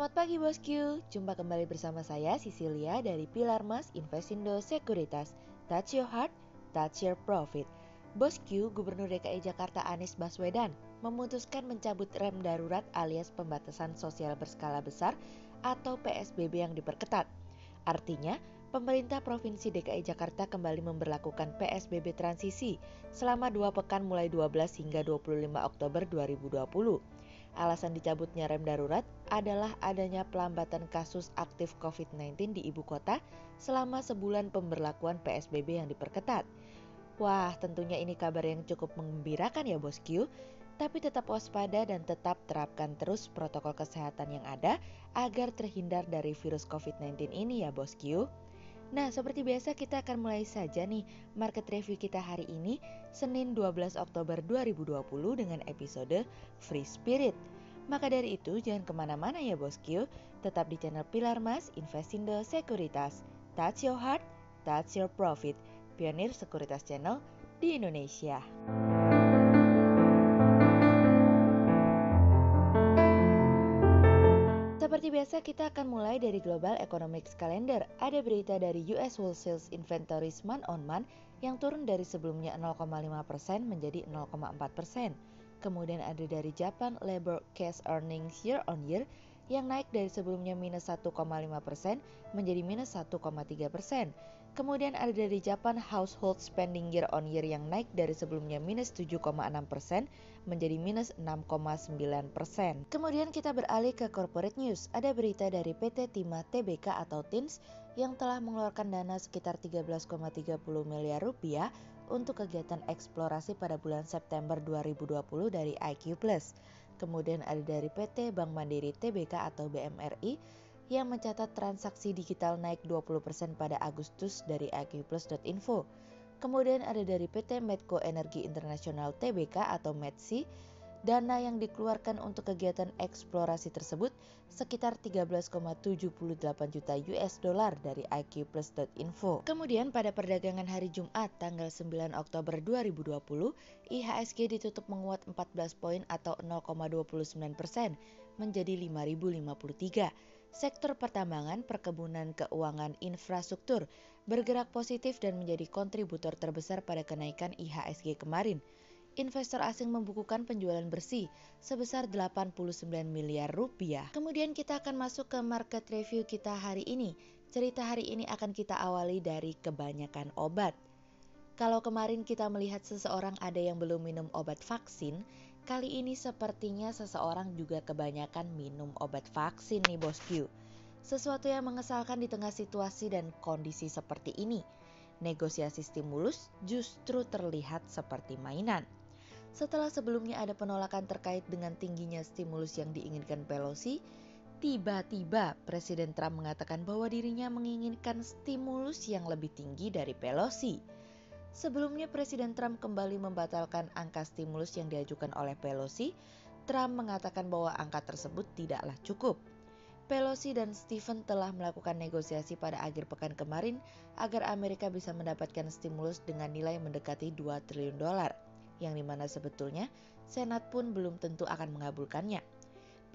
Selamat pagi bosku, jumpa kembali bersama saya Cecilia dari Pilar Mas Investindo Sekuritas. Touch your heart, touch your profit. Bosku, Gubernur DKI Jakarta Anies Baswedan memutuskan mencabut rem darurat alias pembatasan sosial berskala besar atau PSBB yang diperketat. Artinya, pemerintah Provinsi DKI Jakarta kembali memberlakukan PSBB transisi selama 2 pekan mulai 12 hingga 25 Oktober 2020. Alasan dicabutnya rem darurat adalah adanya pelambatan kasus aktif COVID-19 di ibu kota selama sebulan pemberlakuan PSBB yang diperketat. Wah, tentunya ini kabar yang cukup menggembirakan ya bosku. Tapi tetap waspada dan tetap terapkan terus protokol kesehatan yang ada agar terhindar dari virus COVID-19 ini ya bosku. Nah, seperti biasa kita akan mulai saja nih market review kita hari ini, Senin 12 Oktober 2020 dengan episode Free Spirit. Maka dari itu jangan kemana-mana ya bosku, tetap di channel Pilar Mas Investindo Sekuritas. Touch your heart, touch your profit. Pionir Sekuritas Channel di Indonesia. Seperti biasa kita akan mulai dari Global Economics Calendar. Ada berita dari US Wholesale Inventories month on month yang turun dari sebelumnya 0,5% menjadi 0,4%. Kemudian ada dari Japan Labor Cash Earnings year on year yang naik dari sebelumnya minus 1,5% menjadi minus 1,3%. Kemudian ada dari Japan Household Spending year on year yang naik dari sebelumnya minus 7,6% menjadi minus 6,9%. Kemudian kita beralih ke corporate news. Ada berita dari PT Timah Tbk atau TIMS yang telah mengeluarkan dana sekitar 13,30 miliar rupiah untuk kegiatan eksplorasi pada bulan September 2020 dari IQ Plus. Kemudian ada dari PT Bank Mandiri Tbk atau BMRI yang mencatat transaksi digital naik 20% pada Agustus dari iqplus.info. Kemudian ada dari PT Medco Energi Internasional Tbk atau MEDSI, dana yang dikeluarkan untuk kegiatan eksplorasi tersebut sekitar 13,78 juta US dollar dari iqplus.info. Kemudian pada perdagangan hari Jumat tanggal 9 Oktober 2020, IHSG ditutup menguat 14 poin atau 0,29% menjadi 5.053. Sektor pertambangan, perkebunan, keuangan, infrastruktur bergerak positif dan menjadi kontributor terbesar pada kenaikan IHSG kemarin. Investor asing membukukan penjualan bersih sebesar 89 miliar rupiah. Kemudian kita akan masuk ke market review kita hari ini. Cerita hari ini akan kita awali dari kebanyakan obat. Kalau kemarin kita melihat seseorang ada yang belum minum obat vaksin, kali ini sepertinya seseorang juga kebanyakan minum obat vaksin nih bosku. Sesuatu yang mengesalkan di tengah situasi dan kondisi seperti ini. Negosiasi stimulus justru terlihat seperti mainan. Setelah sebelumnya ada penolakan terkait dengan tingginya stimulus yang diinginkan Pelosi, tiba-tiba Presiden Trump mengatakan bahwa dirinya menginginkan stimulus yang lebih tinggi dari Pelosi. Sebelumnya Presiden Trump kembali membatalkan angka stimulus yang diajukan oleh Pelosi. Trump mengatakan bahwa angka tersebut tidaklah cukup. Pelosi dan Stephen telah melakukan negosiasi pada akhir pekan kemarin agar Amerika bisa mendapatkan stimulus dengan nilai mendekati 2 triliun dolar, yang dimana sebetulnya Senat pun belum tentu akan mengabulkannya.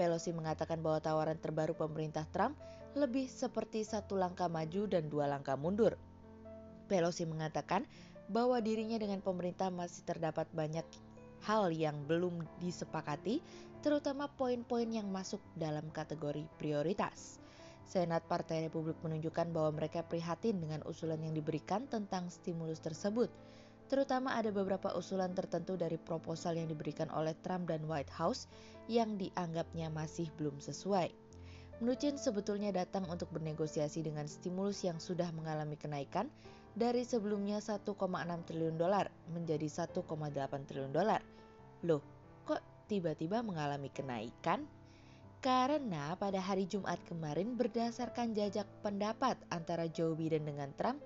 Pelosi mengatakan bahwa tawaran terbaru pemerintah Trump lebih seperti 1 langkah maju dan 2 langkah mundur. Pelosi mengatakan bahwa dirinya dengan pemerintah masih terdapat banyak hal yang belum disepakati, terutama poin-poin yang masuk dalam kategori prioritas. Senat Partai Republik menunjukkan bahwa mereka prihatin dengan usulan yang diberikan tentang stimulus tersebut. Terutama ada beberapa usulan tertentu dari proposal yang diberikan oleh Trump dan White House yang dianggapnya masih belum sesuai. Mnuchin sebetulnya datang untuk bernegosiasi dengan stimulus yang sudah mengalami kenaikan dari sebelumnya 1,6 triliun dolar menjadi 1,8 triliun dolar. Loh, kok tiba-tiba mengalami kenaikan? Karena pada hari Jumat kemarin berdasarkan jajak pendapat antara Joe Biden dengan Trump,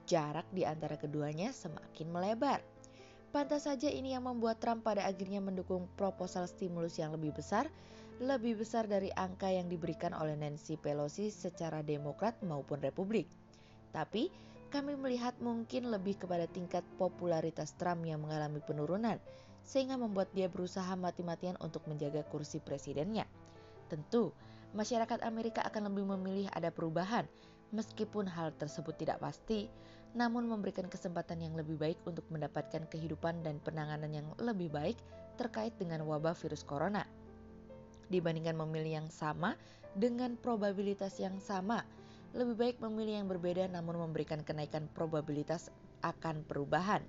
jarak di antara keduanya semakin melebar. Pantas saja ini yang membuat Trump pada akhirnya mendukung proposal stimulus yang lebih besar dari angka yang diberikan oleh Nancy Pelosi secara Demokrat maupun Republik. Tapi kami melihat mungkin lebih kepada tingkat popularitas Trump yang mengalami penurunan, sehingga membuat dia berusaha mati-matian untuk menjaga kursi presidennya. Tentu, Masyarakat Amerika akan lebih memilih ada perubahan, meskipun hal tersebut tidak pasti, namun memberikan kesempatan yang lebih baik untuk mendapatkan kehidupan dan penanganan yang lebih baik terkait dengan wabah virus corona. Dibandingkan memilih yang sama dengan probabilitas yang sama, lebih baik memilih yang berbeda namun memberikan kenaikan probabilitas akan perubahan.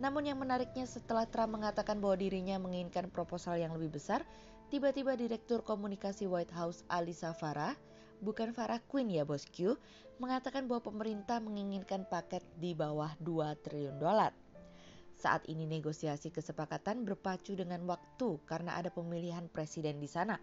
Namun yang menariknya, setelah Trump mengatakan bahwa dirinya menginginkan proposal yang lebih besar, tiba-tiba Direktur Komunikasi White House Alyssa Farah, bukan Farah Quinn ya bosku, mengatakan bahwa pemerintah menginginkan paket di bawah 2 triliun dolar. Saat ini negosiasi kesepakatan berpacu dengan waktu karena ada pemilihan presiden di sana.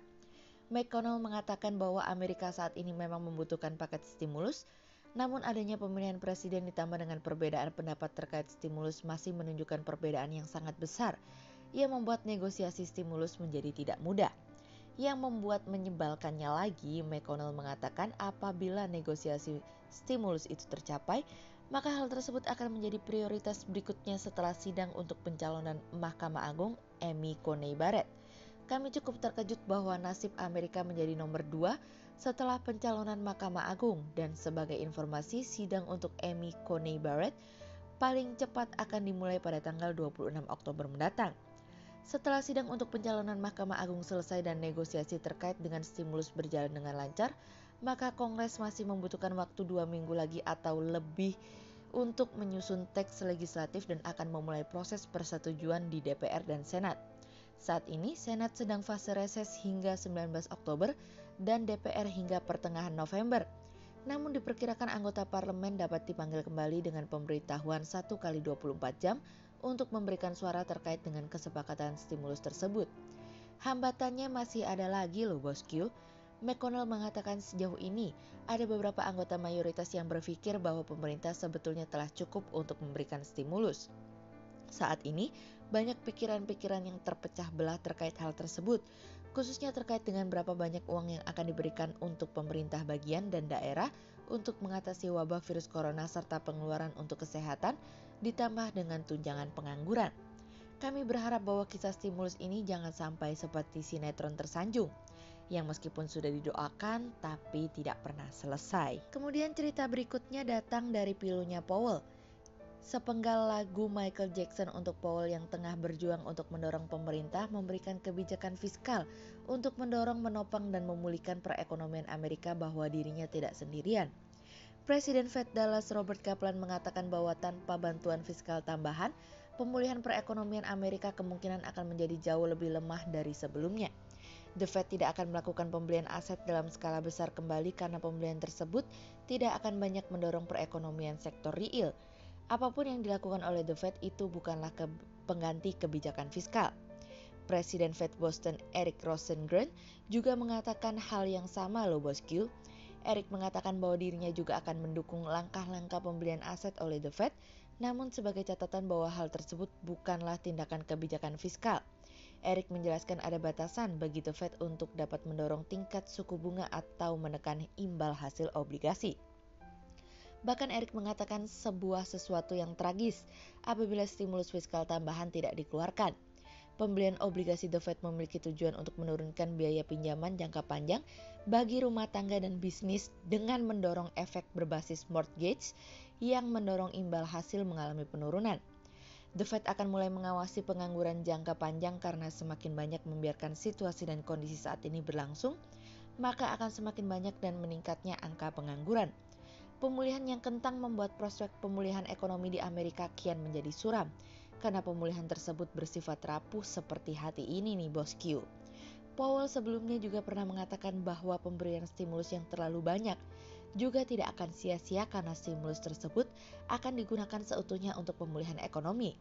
McConnell mengatakan bahwa Amerika saat ini memang membutuhkan paket stimulus, namun adanya pemilihan presiden ditambah dengan perbedaan pendapat terkait stimulus masih menunjukkan perbedaan yang sangat besar yang membuat negosiasi stimulus menjadi tidak mudah. Yang membuat menyebalkannya lagi, McConnell mengatakan apabila negosiasi stimulus itu tercapai, maka hal tersebut akan menjadi prioritas berikutnya setelah sidang untuk pencalonan Mahkamah Agung Amy Coney Barrett. Kami cukup terkejut bahwa nasib Amerika menjadi nomor 2 setelah pencalonan Mahkamah Agung, dan sebagai informasi, sidang untuk Amy Coney Barrett paling cepat akan dimulai pada tanggal 26 Oktober mendatang. Setelah sidang untuk pencalonan Mahkamah Agung selesai dan negosiasi terkait dengan stimulus berjalan dengan lancar, maka Kongres masih membutuhkan waktu 2 minggu lagi atau lebih untuk menyusun teks legislatif dan akan memulai proses persetujuan di DPR dan Senat. Saat ini, Senat sedang fase reses hingga 19 Oktober dan DPR hingga pertengahan November. Namun diperkirakan anggota parlemen dapat dipanggil kembali dengan pemberitahuan 1 kali 24 jam untuk memberikan suara terkait dengan kesepakatan stimulus tersebut. Hambatannya masih ada lagi loh bosku. McConnell mengatakan sejauh ini ada beberapa anggota mayoritas yang berpikir bahwa pemerintah sebetulnya telah cukup untuk memberikan stimulus. Saat ini, banyak pikiran-pikiran yang terpecah belah terkait hal tersebut, khususnya terkait dengan berapa banyak uang yang akan diberikan untuk pemerintah bagian dan daerah untuk mengatasi wabah virus corona serta pengeluaran untuk kesehatan, ditambah dengan tunjangan pengangguran. Kami berharap bahwa kisah stimulus ini jangan sampai seperti sinetron tersanjung, yang meskipun sudah didoakan tapi tidak pernah selesai. Kemudian cerita berikutnya datang dari pilunya Powell. Sepenggal lagu Michael Jackson untuk Powell yang tengah berjuang untuk mendorong pemerintah memberikan kebijakan fiskal untuk mendorong, menopang, dan memulihkan perekonomian Amerika bahwa dirinya tidak sendirian. Presiden Fed Dallas Robert Kaplan mengatakan bahwa tanpa bantuan fiskal tambahan, pemulihan perekonomian Amerika kemungkinan akan menjadi jauh lebih lemah dari sebelumnya. The Fed tidak akan melakukan pembelian aset dalam skala besar kembali karena pembelian tersebut tidak akan banyak mendorong perekonomian sektor real. Apapun yang dilakukan oleh The Fed itu bukanlah pengganti kebijakan fiskal. Presiden Fed Boston Eric Rosengren juga mengatakan hal yang sama loh bosku. Eric mengatakan bahwa dirinya juga akan mendukung langkah-langkah pembelian aset oleh The Fed, namun sebagai catatan bahwa hal tersebut bukanlah tindakan kebijakan fiskal. Eric menjelaskan ada batasan bagi The Fed untuk dapat mendorong tingkat suku bunga atau menekan imbal hasil obligasi. Bahkan Eric mengatakan sebuah sesuatu yang tragis apabila stimulus fiskal tambahan tidak dikeluarkan. Pembelian obligasi The Fed memiliki tujuan untuk menurunkan biaya pinjaman jangka panjang bagi rumah tangga dan bisnis dengan mendorong efek berbasis mortgage yang mendorong imbal hasil mengalami penurunan. The Fed akan mulai mengawasi pengangguran jangka panjang karena semakin banyak membiarkan situasi dan kondisi saat ini berlangsung, maka akan semakin banyak dan meningkatnya angka pengangguran. Pemulihan yang kentang membuat prospek pemulihan ekonomi di Amerika kian menjadi suram, karena pemulihan tersebut bersifat rapuh seperti hati ini nih bosku. Powell sebelumnya juga pernah mengatakan bahwa pemberian stimulus yang terlalu banyak juga tidak akan sia-sia karena stimulus tersebut akan digunakan seutuhnya untuk pemulihan ekonomi.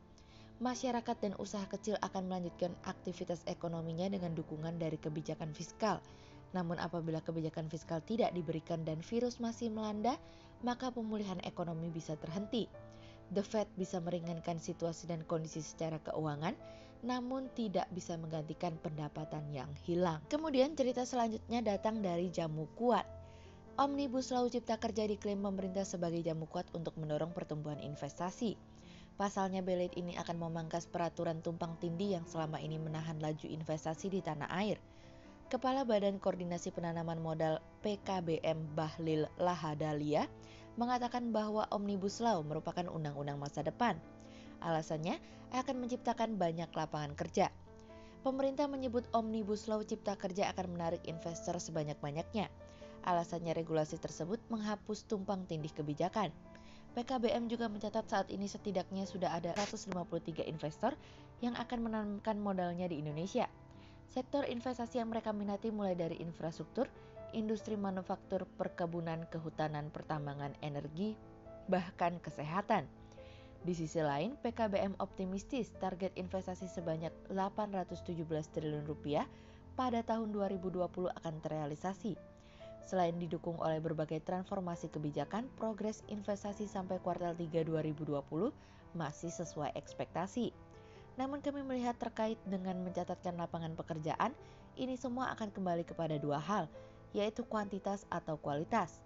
Masyarakat dan usaha kecil akan melanjutkan aktivitas ekonominya dengan dukungan dari kebijakan fiskal. Namun apabila kebijakan fiskal tidak diberikan dan virus masih melanda, maka pemulihan ekonomi bisa terhenti. The Fed bisa meringankan situasi dan kondisi secara keuangan, namun tidak bisa menggantikan pendapatan yang hilang. Kemudian cerita selanjutnya datang dari jamu kuat. Omnibus Law Cipta Kerja diklaim pemerintah sebagai jamu kuat untuk mendorong pertumbuhan investasi. Pasalnya belit ini akan memangkas peraturan tumpang tindih yang selama ini menahan laju investasi di tanah air. Kepala Badan Koordinasi Penanaman Modal PKBM Bahlil Lahadalia mengatakan bahwa Omnibus Law merupakan undang-undang masa depan. Alasannya akan menciptakan banyak lapangan kerja. Pemerintah menyebut Omnibus Law Cipta Kerja akan menarik investor sebanyak-banyaknya. Alasannya regulasi tersebut menghapus tumpang tindih kebijakan. PKBM juga mencatat saat ini setidaknya sudah ada 153 investor yang akan menanamkan modalnya di Indonesia. Sektor investasi yang mereka minati mulai dari infrastruktur, industri manufaktur, perkebunan, kehutanan, pertambangan, energi, bahkan kesehatan. Di sisi lain, PKBM optimistis target investasi sebanyak 817 triliun rupiah pada tahun 2020 akan terrealisasi. Selain didukung oleh berbagai transformasi kebijakan, progres investasi sampai kuartal 3 2020 masih sesuai ekspektasi. Namun kami melihat terkait dengan mencatatkan lapangan pekerjaan, ini semua akan kembali kepada dua hal, yaitu kuantitas atau kualitas.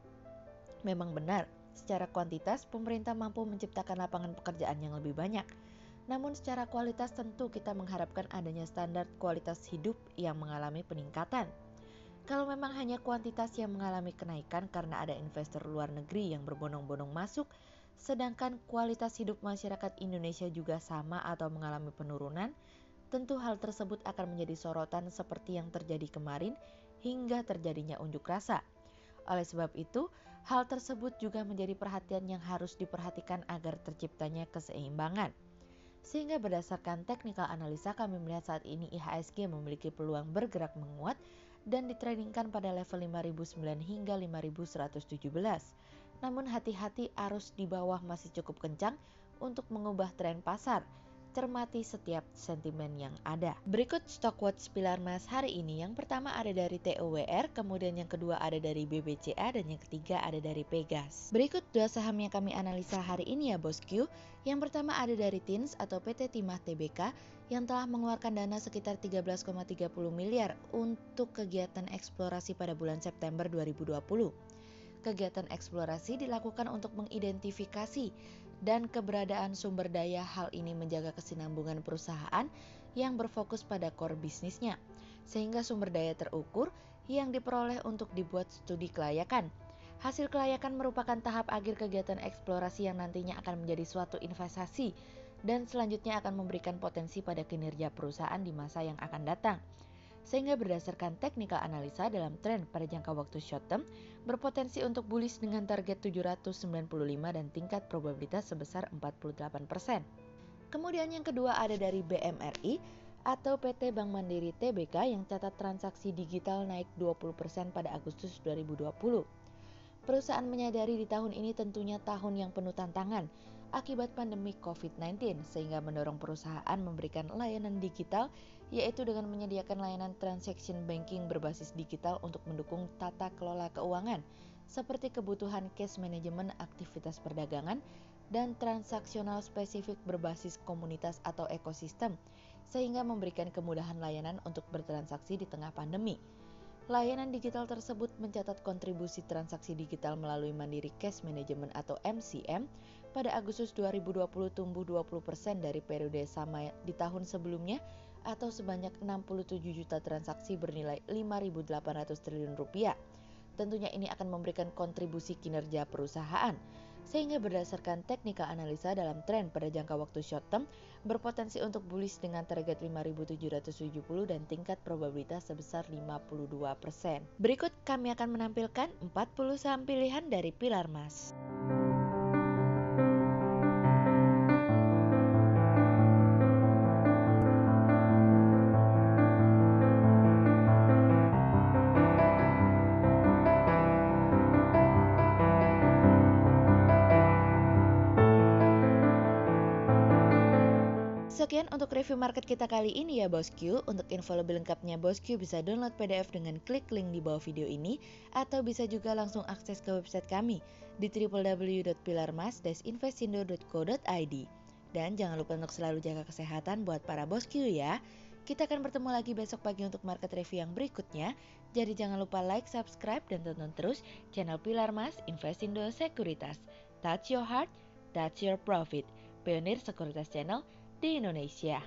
Memang benar, secara kuantitas pemerintah mampu menciptakan lapangan pekerjaan yang lebih banyak. Namun secara kualitas tentu kita mengharapkan adanya standar kualitas hidup yang mengalami peningkatan. Kalau memang hanya kuantitas yang mengalami kenaikan karena ada investor luar negeri yang berbondong-bondong masuk, sedangkan kualitas hidup masyarakat Indonesia juga sama atau mengalami penurunan, tentu hal tersebut akan menjadi sorotan seperti yang terjadi kemarin hingga terjadinya unjuk rasa. Oleh sebab itu, hal tersebut juga menjadi perhatian yang harus diperhatikan agar terciptanya keseimbangan. Sehingga berdasarkan technical analisa kami melihat saat ini IHSG memiliki peluang bergerak menguat dan ditradingkan pada level 5.009 hingga 5.117. Namun hati-hati arus di bawah masih cukup kencang untuk mengubah tren pasar. Cermati setiap sentimen yang ada. Berikut Stockwatch Pilar Mas hari ini. Yang pertama ada dari TOWR, kemudian yang kedua ada dari BBCA, dan yang ketiga ada dari Pegas. Berikut dua saham yang kami analisa hari ini ya bosku. Yang pertama ada dari TINS atau PT Timah Tbk yang telah mengeluarkan dana sekitar 13,30 miliar untuk kegiatan eksplorasi pada bulan September 2020. Kegiatan eksplorasi dilakukan untuk mengidentifikasi dan keberadaan sumber daya. Hal ini menjaga kesinambungan perusahaan yang berfokus pada core bisnisnya, sehingga sumber daya terukur yang diperoleh untuk dibuat studi kelayakan. Hasil kelayakan merupakan tahap akhir kegiatan eksplorasi yang nantinya akan menjadi suatu investasi dan selanjutnya akan memberikan potensi pada kinerja perusahaan di masa yang akan datang. Sehingga berdasarkan technical analisa dalam tren pada jangka waktu short term berpotensi untuk bullish dengan target 795 dan tingkat probabilitas sebesar 48%. Kemudian yang kedua ada dari BMRI atau PT Bank Mandiri Tbk yang catat transaksi digital naik 20% pada Agustus 2020. Perusahaan menyadari di tahun ini tentunya tahun yang penuh tantangan akibat pandemi COVID-19 sehingga mendorong perusahaan memberikan layanan digital yaitu dengan menyediakan layanan transaction banking berbasis digital untuk mendukung tata kelola keuangan seperti kebutuhan cash management, aktivitas perdagangan, dan transaksional spesifik berbasis komunitas atau ekosistem sehingga memberikan kemudahan layanan untuk bertransaksi di tengah pandemi. Layanan digital tersebut mencatat kontribusi transaksi digital melalui Mandiri Cash Management atau MCM pada Agustus 2020 tumbuh 20% dari periode sama di tahun sebelumnya atau sebanyak 67 juta transaksi bernilai 5.800 triliun rupiah. Tentunya ini akan memberikan kontribusi kinerja perusahaan. Sehingga berdasarkan technical analisa dalam tren pada jangka waktu short term berpotensi untuk bullish dengan target 5.770 dan tingkat probabilitas sebesar 52%. Berikut kami akan menampilkan 40 saham pilihan dari Pilar Mas. Sekian untuk review market kita kali ini ya bosku. Untuk info lebih lengkapnya bosku bisa download PDF dengan klik link di bawah video ini atau bisa juga langsung akses ke website kami di www.pilarmas-investindo.co.id. Dan jangan lupa untuk selalu jaga kesehatan buat para bosku ya. Kita akan bertemu lagi besok pagi untuk market review yang berikutnya. Jadi jangan lupa like, subscribe, dan tonton terus channel Pilar Mas Investindo Sekuritas. Touch your heart, touch your profit. Pionir Sekuritas Channel di Indonesia.